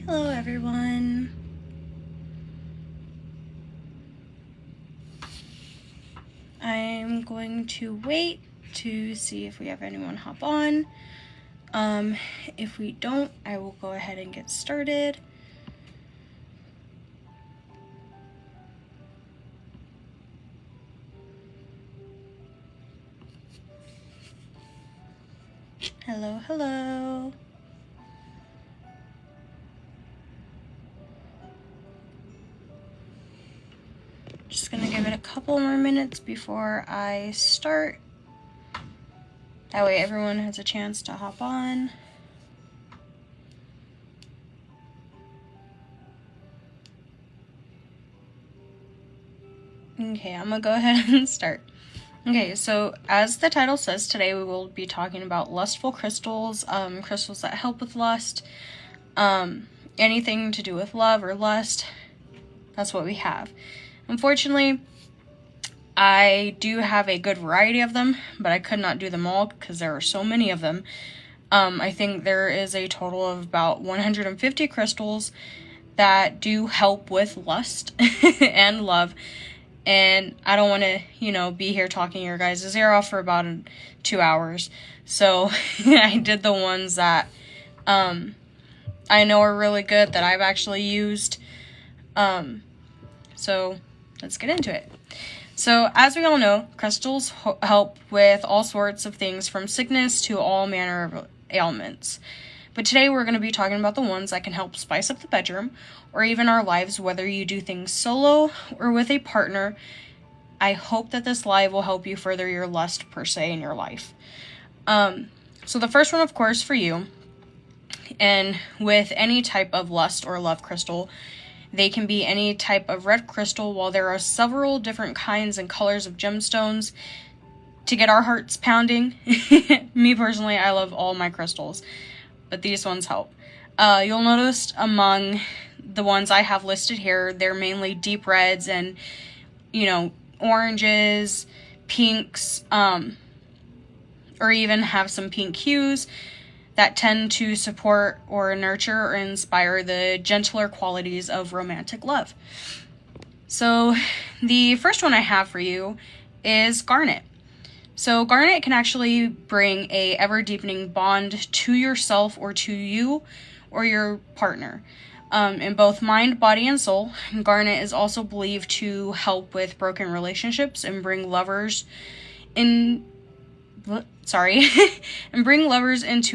Hello everyone. I'm going to wait to see if we have anyone hop on. If we don't, I will go ahead and get started. Hello, hello. Just gonna give it a couple more minutes before I start. That way everyone has a chance to hop on. Okay, I'm gonna go ahead and start. Okay, so as the title says, today we will be talking about lustful crystals, crystals that help with lust, anything to do with love or lust. That's what we have. Unfortunately, I do have a good variety of them, but I could not do them all because there are so many of them. I think there is a total of about 150 crystals that do help with lust and love. And I don't want to, be here talking your guys' ear off for about 2 hours. So I did the ones that I know are really good that I've actually used. So let's get into it. So as we all know, crystals help with all sorts of things from sickness to all manner of ailments. But today we're going to be talking about the ones that can help spice up the bedroom or even our lives, whether you do things solo or with a partner. I hope that this live will help you further your lust per se in your life. So the first one, of course, for you, and with any type of lust or love crystal, they can be any type of red crystal. While there are several different kinds and colors of gemstones to get our hearts pounding, me personally, I love all my crystals, but these ones help. You'll notice among the ones I have listed here, they're mainly deep reds and, oranges, pinks, or even have some pink hues that tend to support or nurture or inspire the gentler qualities of romantic love. So the first one I have for you is garnet. So garnet can actually bring a ever-deepening bond to yourself or to you or your partner. In both mind, body, and soul. Garnet is also believed to help with broken relationships and bring lovers into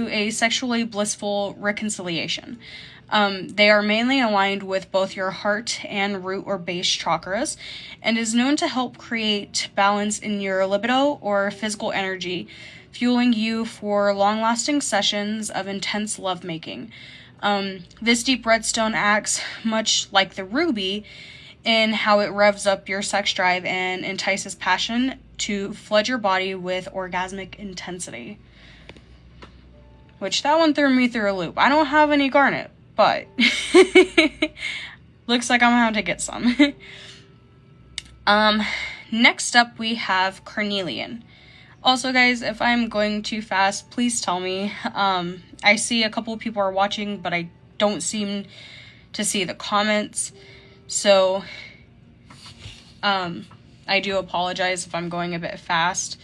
a sexually blissful reconciliation. They are mainly aligned with both your heart and root or base chakras, and is known to help create balance in your libido or physical energy, fueling you for long-lasting sessions of intense lovemaking. This deep red stone acts much like the ruby in how it revs up your sex drive and entices passion to flood your body with orgasmic intensity. Which, that one threw me through a loop. I don't have any garnet, but looks like I'm gonna have to get some. Next up we have carnelian. Also, guys, if I'm going too fast, please tell me. I see a couple of people are watching, but I don't seem to see the comments. So, I do apologize if I'm going a bit fast.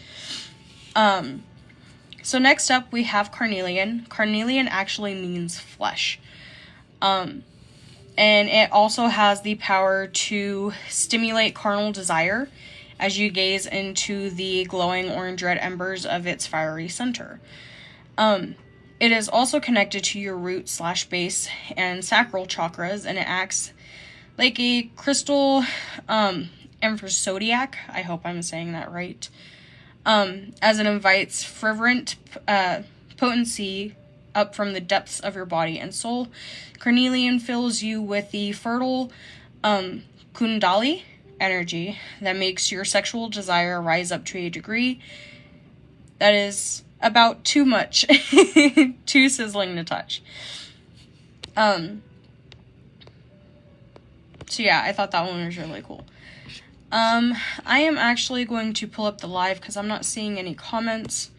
So next up we have carnelian. Carnelian actually means flesh. And it also has the power to stimulate carnal desire as you gaze into the glowing orange-red embers of its fiery center. It is also connected to your root/base and sacral chakras, and it acts like a crystal amphirosodiac. I hope I'm saying that right. As it invites fervent potency up from the depths of your body and soul. Carnelian fills you with the fertile kundali energy that makes your sexual desire rise up to a degree that is about too much, too sizzling to touch. So yeah, I thought that one was really cool. I am actually going to pull up the live because I'm not seeing any comments.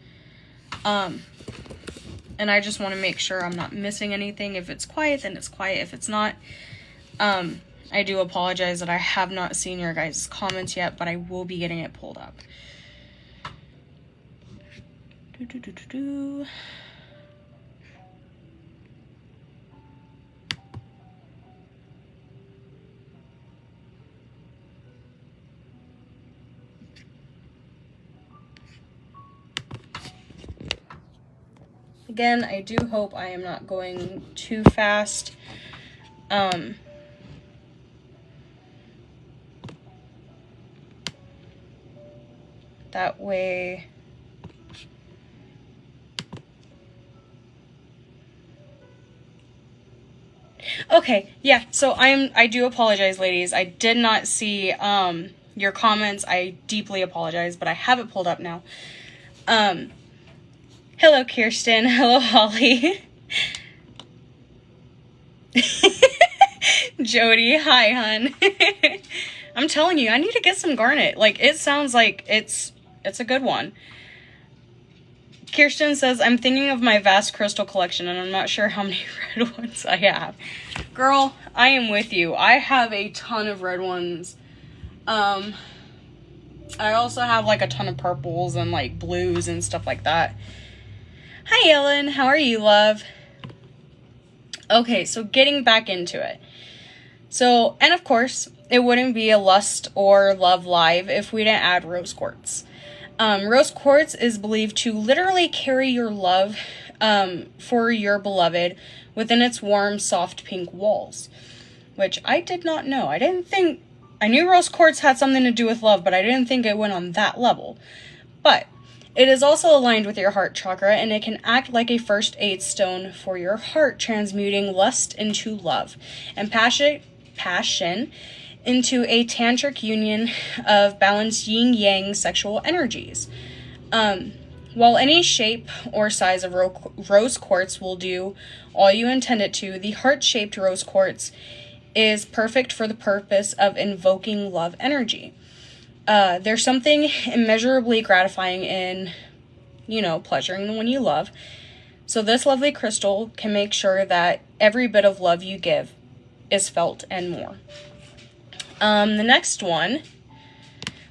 and I just want to make sure I'm not missing anything. If it's quiet, then it's quiet. If it's not, I do apologize that I have not seen your guys' comments yet, but I will be getting it pulled up. Again, I do hope I am not going too fast. That way, okay, yeah, so I do apologize, ladies. I did not see your comments. I deeply apologize, but I have it pulled up now. Hello, Kirsten. Hello, Holly. Jody, hi, hun. I'm telling you, I need to get some garnet. Like, it sounds like it's a good one. Kirsten says, I'm thinking of my vast crystal collection, and I'm not sure how many red ones I have. Girl, I am with you. I have a ton of red ones. I also have, like, a ton of purples and, like, blues and stuff like that. Hi, Ellen. How are you, love? Okay, so getting back into it. So, and of course, it wouldn't be a Lust or Love Live if we didn't add rose quartz. Rose quartz is believed to literally carry your love for your beloved within its warm, soft pink walls, which I did not know. I knew rose quartz had something to do with love, but I didn't think it went on that level. But it is also aligned with your heart chakra, and it can act like a first aid stone for your heart, transmuting lust into love and passion into a tantric union of balanced yin-yang sexual energies. While any shape or size of rose quartz will do all you intend it to, the heart-shaped rose quartz is perfect for the purpose of invoking love energy. There's something immeasurably gratifying in, pleasuring the one you love. So this lovely crystal can make sure that every bit of love you give is felt and more. The next one,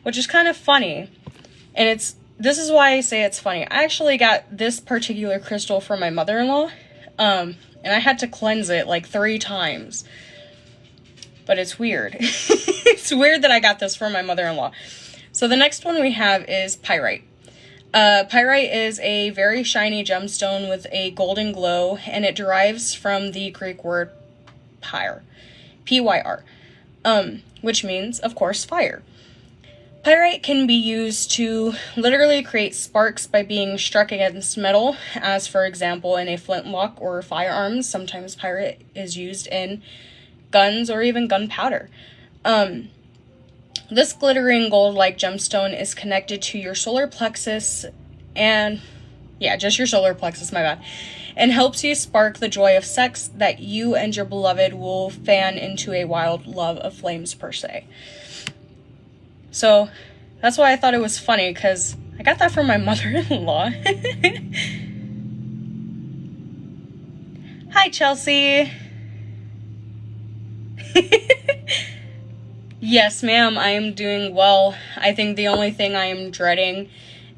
which is kind of funny, and this is why I say it's funny. I actually got this particular crystal from my mother-in-law, and I had to cleanse it like 3 times. But it's weird. It's weird that I got this from my mother-in-law. So the next one we have is pyrite. Pyrite is a very shiny gemstone with a golden glow, and it derives from the Greek word pyr, P-Y-R, which means, of course, fire. Pyrite can be used to literally create sparks by being struck against metal, as for example in a flintlock or firearms. Sometimes pyrite is used in guns or even gunpowder. This glittering gold-like gemstone is connected to your solar plexus just your solar plexus, my bad, and helps you spark the joy of sex that you and your beloved will fan into a wild love of flames per se. So that's why I thought it was funny, because I got that from my mother-in-law. Hi, Chelsea. Yes, ma'am, I am doing well. I think the only thing I am dreading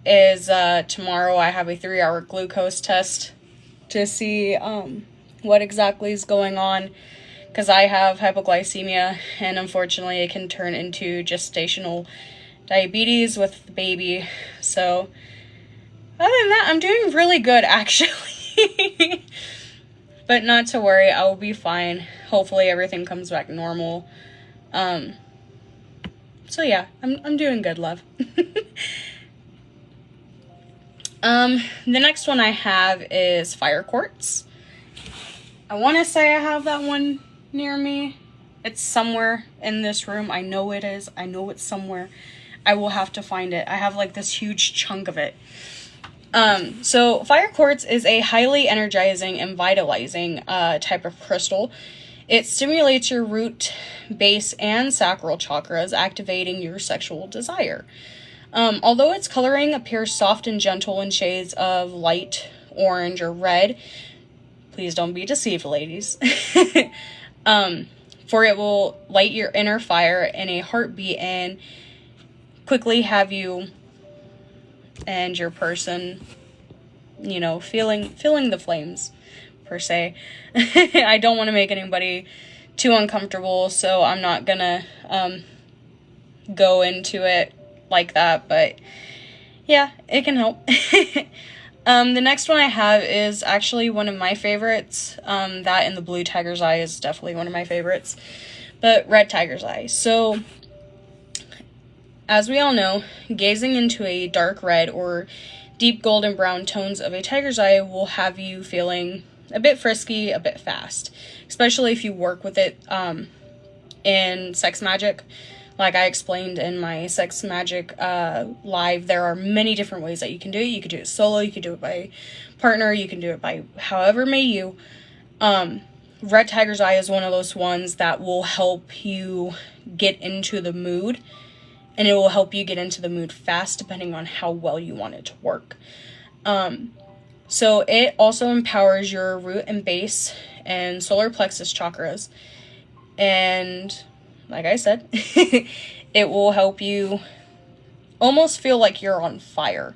is tomorrow I have a 3-hour glucose test to see what exactly is going on, because I have hypoglycemia, and unfortunately it can turn into gestational diabetes with the baby. So other than that, I'm doing really good, actually. But not to worry, I will be fine. Hopefully everything comes back normal. So yeah, I'm doing good, love. The next one I have is fire quartz. I want to say I have that one near me. It's somewhere in this room. I know it is. I know it's somewhere. I will have to find it. I have like this huge chunk of it. So fire quartz is a highly energizing and vitalizing type of crystal. It stimulates your root, base, and sacral chakras, activating your sexual desire. Although its coloring appears soft and gentle in shades of light orange, or red. Please don't be deceived, ladies. For it will light your inner fire in a heartbeat and quickly have you and your person, you know, feeling the flames, per se. I don't want to make anybody too uncomfortable, so I'm not gonna go into it like that, but yeah, it can help. The next one I have is actually one of my favorites. That and the blue tiger's eye is definitely one of my favorites, but red tiger's eye. So, as we all know, gazing into a dark red or deep golden brown tones of a tiger's eye will have you feeling a bit frisky, a bit fast, especially if you work with it in sex magic. Like I explained in my sex magic live, there are many different ways that you can do it. You could do it solo, you could do it by partner, you can do it by however may you. Red tiger's eye is one of those ones that will help you get into the mood, and it will help you get into the mood fast depending on how well you want it to work. So it also empowers your root and base and solar plexus chakras. And like I said, it will help you almost feel like you're on fire.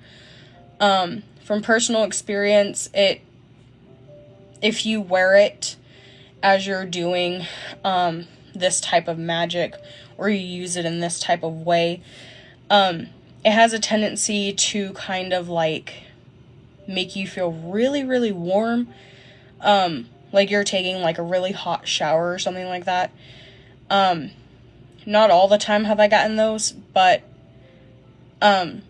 From personal experience, if you wear it as you're doing this type of magic, or you use it in this type of way, it has a tendency to kind of like make you feel really, really warm. Like you're taking like a really hot shower or something like that. Not all the time have I gotten those, but I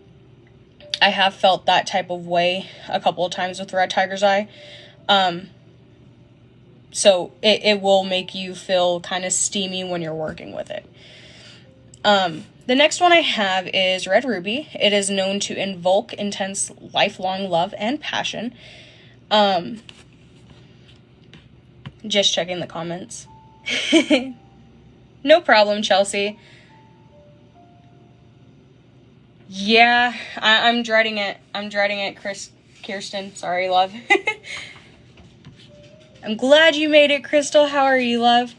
have felt that type of way a couple of times with red tiger's eye. So it will make you feel kind of steamy when you're working with it. The next one I have is red ruby. It is known to invoke intense lifelong love and passion. Just checking the comments. No problem, Chelsea. Yeah, I'm dreading it. I'm dreading it, Kirsten. Sorry, love. I'm glad you made it, Crystal. How are you, love?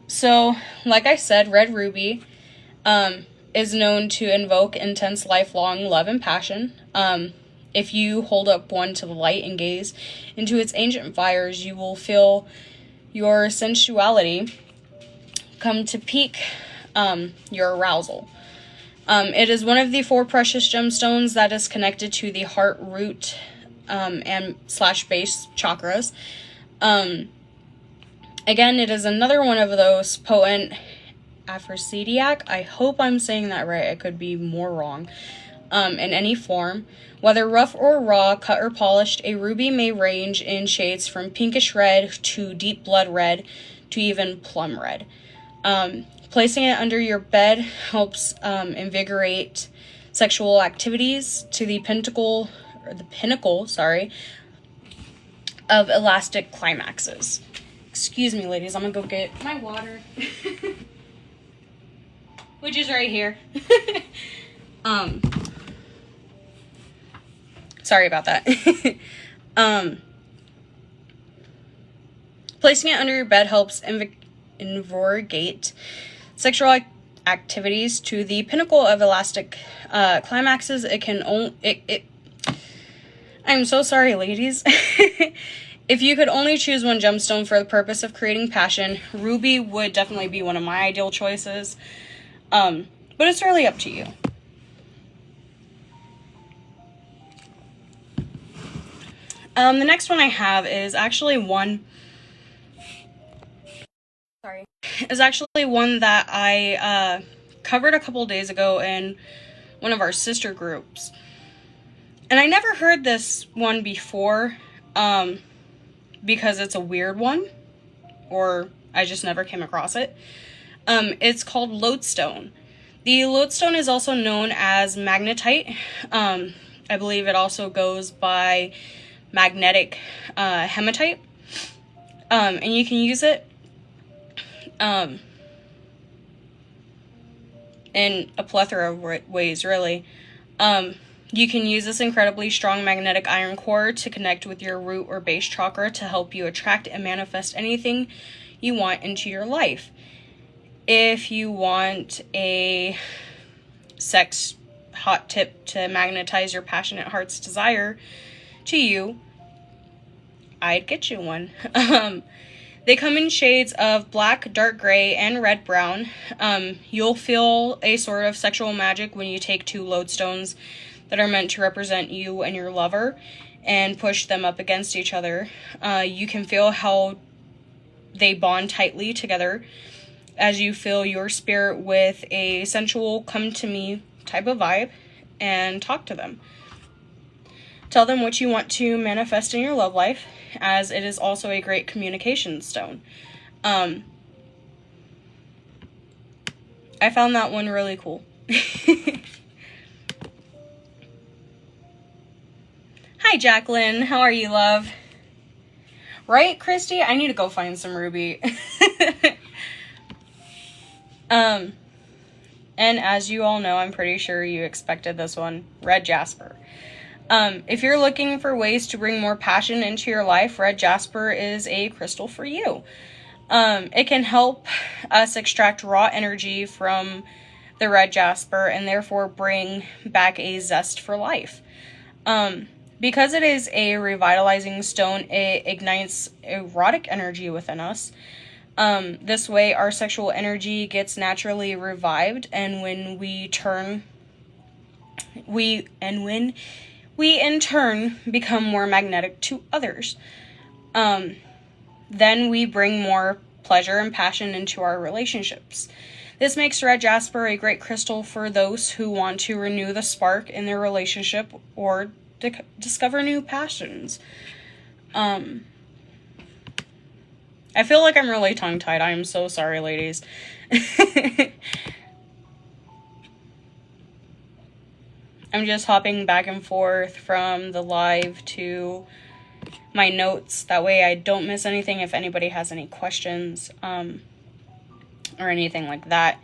So, like I said, red ruby is known to invoke intense lifelong love and passion. If you hold up one to the light and gaze into its ancient fires, you will feel your sensuality come to peak, your arousal. It is one of the 4 precious gemstones that is connected to the heart, root, and / base chakras. Again, it is another one of those potent aphrodisiac. I hope I'm saying that right. I could be more wrong. In any form, whether rough or raw, cut or polished, a ruby may range in shades from pinkish red to deep blood red to even plum red. Placing it under your bed helps invigorate sexual activities to the pinnacle of elastic climaxes. Excuse me, ladies, I'm gonna go get my water. Which is right here. Sorry about that. Placing it under your bed helps invigorate sexual activities to the pinnacle of elastic climaxes. I'm so sorry, ladies. If you could only choose one gemstone for the purpose of creating passion, ruby would definitely be one of my ideal choices. But it's really up to you. The next one I have is actually one that I covered a couple days ago in one of our sister groups. And I never heard this one before, because it's a weird one, or I just never came across it. It's called lodestone. The lodestone is also known as magnetite. I believe it also goes by magnetic hematite. And you can use it in a plethora of ways, really. You can use this incredibly strong magnetic iron core to connect with your root or base chakra to help you attract and manifest anything you want into your life. If you want a sex hot tip to magnetize your passionate heart's desire to you, I'd get you one. They come in shades of black, dark gray, and red brown. You'll feel a sort of sexual magic when you take 2 lodestones that are meant to represent you and your lover and push them up against each other. You can feel how they bond tightly together as you fill your spirit with a sensual come to me type of vibe and talk to them. Tell them what you want to manifest in your love life, as it is also a great communication stone. I found that one really cool. Hi, Jacqueline. How are you, love? Right, Christy? I need to go find some ruby. And as you all know, I'm pretty sure you expected this one, red jasper. If you're looking for ways to bring more passion into your life, red jasper is a crystal for you. It can help us extract raw energy from the red jasper and therefore bring back a zest for life. Because it is a revitalizing stone, it ignites erotic energy within us. This way our sexual energy gets naturally revived, and when we in turn become more magnetic to others. Then we bring more pleasure and passion into our relationships. This makes red jasper a great crystal for those who want to renew the spark in their relationship or discover new passions. I feel like I'm really tongue-tied. I am so sorry, ladies. I'm just hopping back and forth from the live to my notes. That way I don't miss anything if anybody has any questions or anything like that.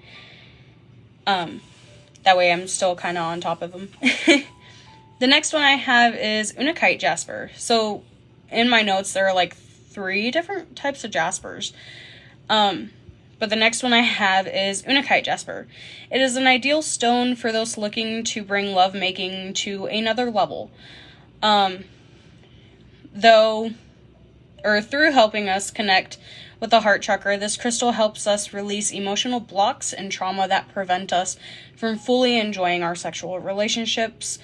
That way I'm still kind of on top of them. The next one I have is Unakite jasper. So in my notes there are like 3 different types of jaspers. But the next one I have is Unakite jasper. It is an ideal stone for those looking to bring lovemaking to another level. Through helping us connect with the heart chakra, this crystal helps us release emotional blocks and trauma that prevent us from fully enjoying our sexual relationships.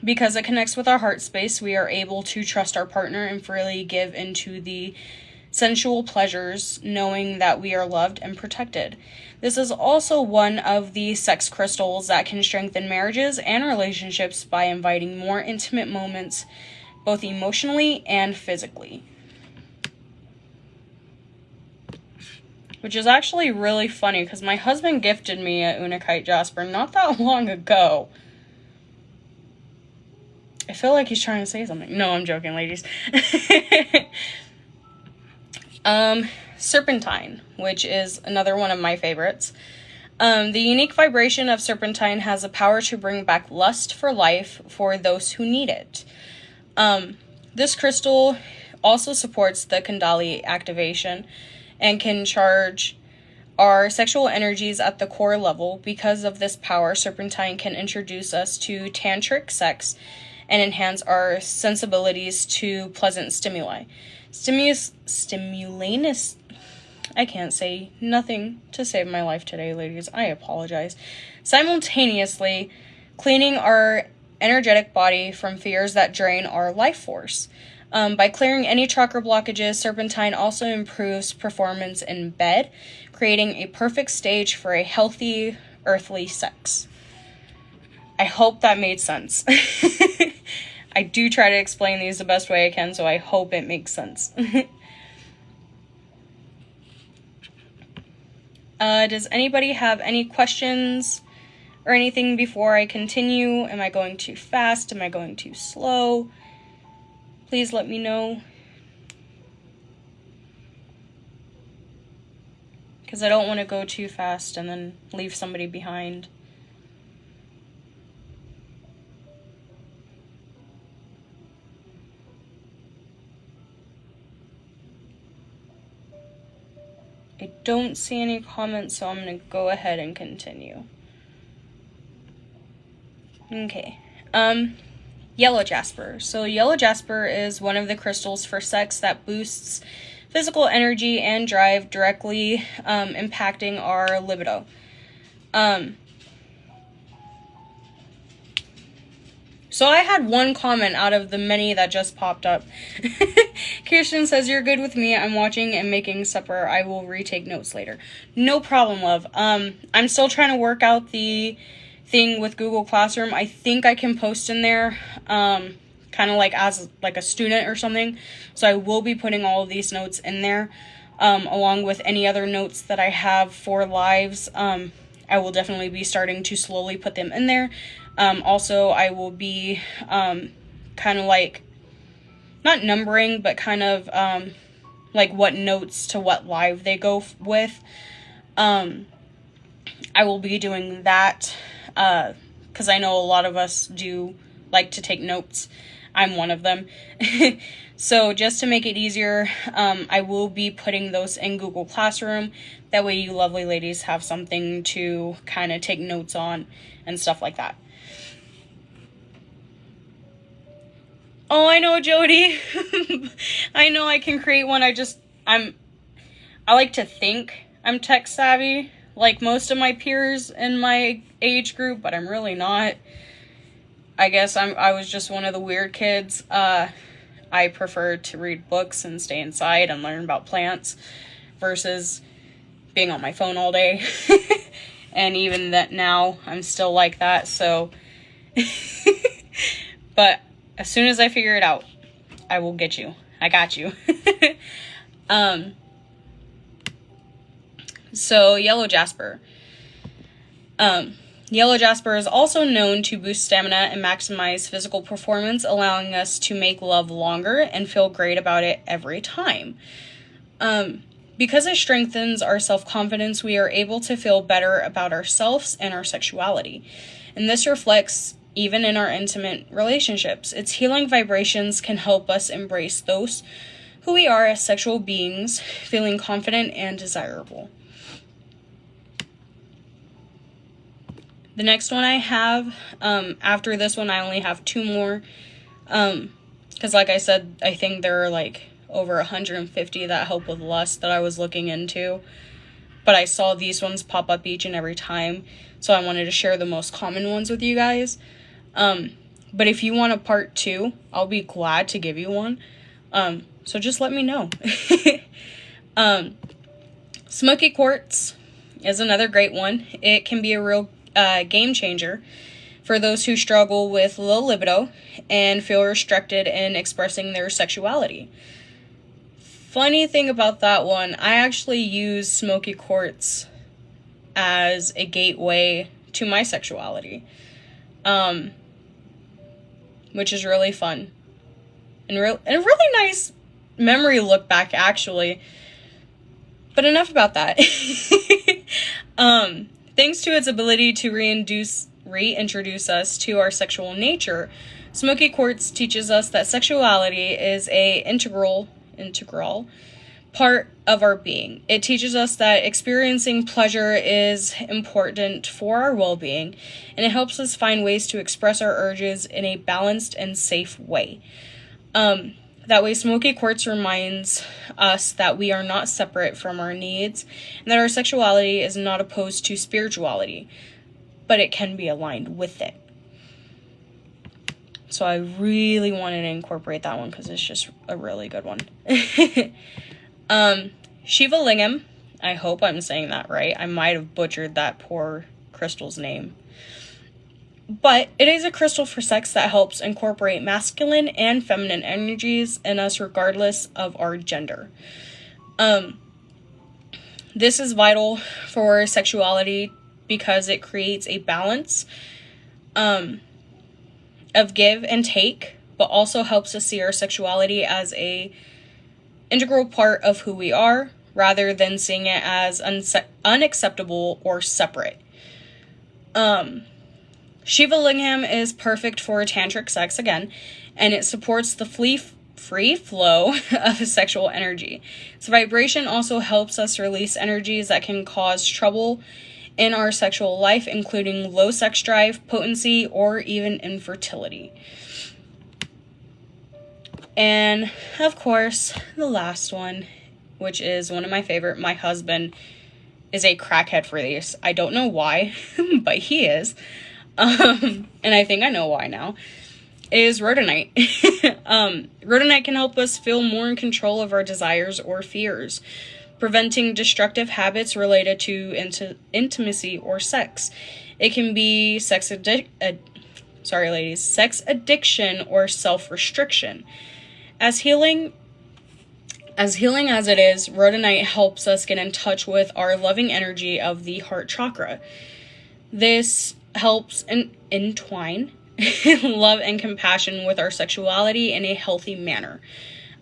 Because it connects with our heart space, we are able to trust our partner and freely give into the sensual pleasures, knowing that we are loved and protected. This is also one of the sex crystals that can strengthen marriages and relationships by inviting more intimate moments, both emotionally and physically. Which is actually really funny, because my husband gifted me a Unakite jasper not that long ago. I feel like he's trying to say something. No, I'm joking, ladies. Serpentine, which is another one of my favorites. The unique vibration of serpentine has the power to bring back lust for life for those who need it. This crystal also supports the Kundalini activation and can charge our sexual energies at the core level. Because of this power, serpentine can introduce us to tantric sex and enhance our sensibilities to pleasant stimuli. I can't say nothing to save my life today, ladies. I apologize. Simultaneously, cleaning our energetic body from fears that drain our life force. By clearing any chakra blockages, serpentine also improves performance in bed, creating a perfect stage for a healthy, earthly sex. I hope that made sense. I do try to explain these the best way I can, so I hope it makes sense. Does anybody have any questions or anything before I continue? Am I going too fast? Am I going too slow? Please let me know. Because I don't want to go too fast and then leave somebody behind. I don't see any comments, so I'm going to go ahead and continue. Okay. Yellow jasper. So yellow jasper is one of the crystals for sex that boosts physical energy and drive, directly impacting our libido. So I had one comment out of the many that just popped up. Kirsten says, "You're good with me. I'm watching and making supper. I will retake notes later." No problem, love. I'm still trying to work out the thing with Google Classroom. I think I can post in there, kind of like as like a student or something. So I will be putting all of these notes in there, along with any other notes that I have for lives. I will definitely be starting to slowly put them in there. Also, I will be kind of like, not numbering, but kind of like what notes to what live they go with. I will be doing that because I know a lot of us do like to take notes. I'm one of them. So just to make it easier, I will be putting those in Google Classroom. That way you lovely ladies have something to kind of take notes on and stuff like that. Oh, I know, Jody. I know I can create one. I like to think I'm tech savvy, like most of my peers in my age group, but I'm really not. I guess I was just one of the weird kids. I prefer to read books and stay inside and learn about plants versus being on my phone all day. And even that now, I'm still like that, so. But as soon as I figure it out, I will get you. I got you. So, yellow jasper. Yellow jasper is also known to boost stamina and maximize physical performance, allowing us to make love longer and feel great about it every time. Because it strengthens our self-confidence, we are able to feel better about ourselves and our sexuality. And this reflects even in our intimate relationships. Its healing vibrations can help us embrace those who we are as sexual beings, feeling confident and desirable. The next one I have, after this one, I only have two more. Because like I said, I think there are like over 150 that help with lust that I was looking into. But I saw these ones pop up each and every time. So I wanted to share the most common ones with you guys. But if you want a part 2, I'll be glad to give you one. So just let me know. Smoky quartz is another great one. It can be a real game changer for those who struggle with low libido and feel restricted in expressing their sexuality. Funny thing about that one, I actually use smoky quartz as a gateway to my sexuality, which is really fun and a really nice memory look back, actually. But enough about that. Thanks to its ability to reintroduce us to our sexual nature, smoky quartz teaches us that sexuality is a integral part of our being. It teaches us that experiencing pleasure is important for our well-being, and it helps us find ways to express our urges in a balanced and safe way. That way, smoky quartz reminds us that we are not separate from our needs, and that our sexuality is not opposed to spirituality, but it can be aligned with it. So I really wanted to incorporate that one because it's just a really good one. Shiva Lingam, I hope I'm saying that right. I might have butchered that poor crystal's name. But it is a crystal for sex that helps incorporate masculine and feminine energies in us regardless of our gender. This is vital for sexuality because it creates a balance of give and take, but also helps us see our sexuality as a integral part of who we are, rather than seeing it as unacceptable or separate. Shiva Lingam is perfect for tantric sex again, and it supports the free flow of sexual energy. So vibration also helps us release energies that can cause trouble in our sexual life, including low sex drive, potency, or even infertility. And of course, the last one, which is one of my favorite, my husband is a crackhead for these. I don't know why, but he is. And I think I know why now. Is rhodonite. Rhodonite can help us feel more in control of our desires or fears, preventing destructive habits related to intimacy or sex. It can be sex addiction or self-restriction. As healing as it is, rhodonite helps us get in touch with our loving energy of the heart chakra. This helps entwine love and compassion with our sexuality in a healthy manner.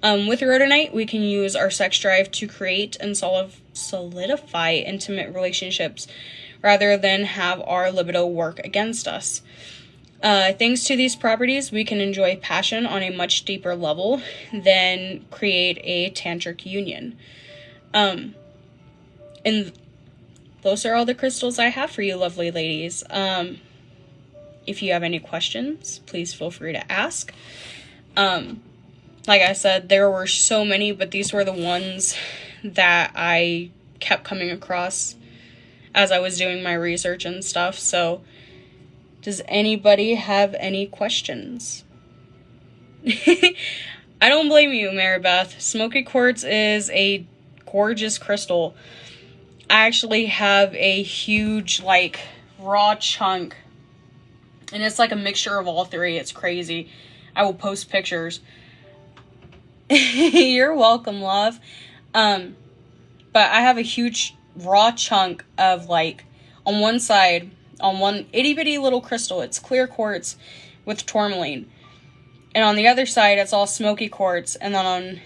With rhodonite, we can use our sex drive to create and solidify intimate relationships rather than have our libido work against us. Thanks to these properties, we can enjoy passion on a much deeper level than create a tantric union. And those are all the crystals I have for you, lovely ladies. If you have any questions, please feel free to ask. Like I said, there were so many, but these were the ones that I kept coming across as I was doing my research and stuff. So, does anybody have any questions? I don't blame you, Maribeth. Smoky quartz is a gorgeous crystal. I actually have a huge, raw chunk. And it's like a mixture of all three. It's crazy. I will post pictures. You're welcome, love. But I have a huge raw chunk of, on one side, on one itty bitty little crystal, it's clear quartz with tourmaline. And on the other side, it's all smoky quartz. And then on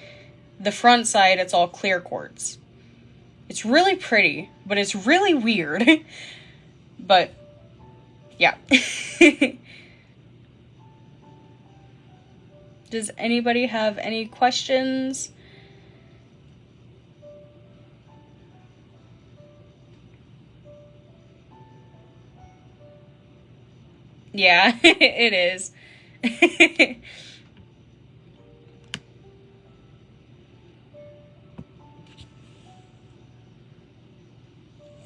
the front side, it's all clear quartz. It's really pretty, but it's really weird. But, yeah. Does anybody have any questions? Yeah, it is.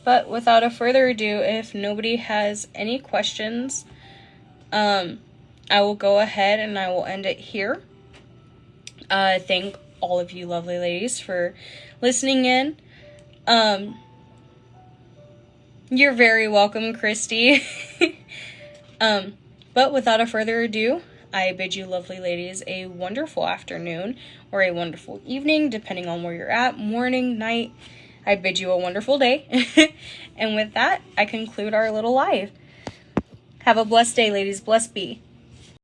But without a further ado, if nobody has any questions, I will go ahead and I will end it here. Thank all of you lovely ladies for listening in. You're very welcome, Christy. But without a further ado, I bid you lovely ladies a wonderful afternoon or a wonderful evening, depending on where you're at, morning, night. I bid you a wonderful day. And with that, I conclude our little live. Have a blessed day, ladies. Blessed be.